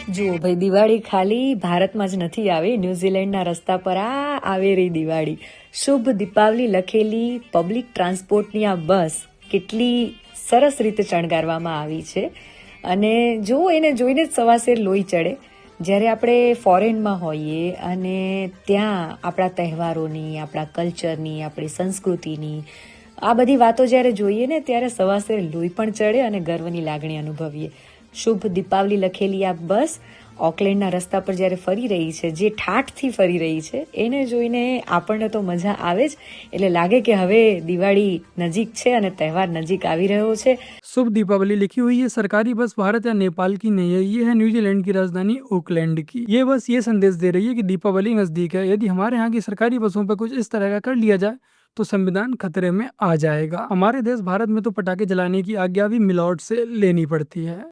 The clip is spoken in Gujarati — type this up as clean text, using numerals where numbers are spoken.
જુઓ ભાઈ, દિવાળી ખાલી ભારતમાં જ નથી આવી. ન્યુઝીલેન્ડના રસ્તા પર આવે રહી દિવાળી. શુભ દીપાવલી લખેલી પબ્લિક ટ્રાન્સપોર્ટની આ બસ કેટલી સરસ રીતે શણગારવામાં આવી છે. અને જો એને જોઈને જ સવાશેર લોહી ચડે. જ્યારે આપણે ફોરેનમાં હોઈએ અને ત્યાં આપણા તહેવારોની, આપણા કલ્ચરની, આપણી સંસ્કૃતિની આ બધી વાતો જ્યારે જોઈએ ને, ત્યારે સવાશેર લોહી પણ ચડે અને ગર્વની લાગણી અનુભવીએ. શુભ દીપાવલી લખેલી આ બસ ઓકલેન્ડના રસ્તા પર જ્યારે ફરી રહી છે, જે ઠાઠથી ફરી રહી છે, એને જોઈને આપણને તો મજા આવે જ. એટલે લાગે કે હવે દિવાળી નજીક છે અને તહેવાર नजीक આવી રહ્યો છે. शुभ दीपावली लिखी हुई है सरकारी बस भारत या नेपाल की नहीं है, ये है न्यूजीलैंड की राजधानी ओकलैंड की। ये बस ये संदेश दे रही है कि दीपावली नजदीक है। यदि हमारे यहाँ की सरकारी बसों पर कुछ इस तरह का कर लिया जाए तो संविधान खतरे में आ जाएगा। हमारे देश भारत में तो पटाखे जलाने की आज्ञा भी मिलॉर्ड से लेनी पड़ती है।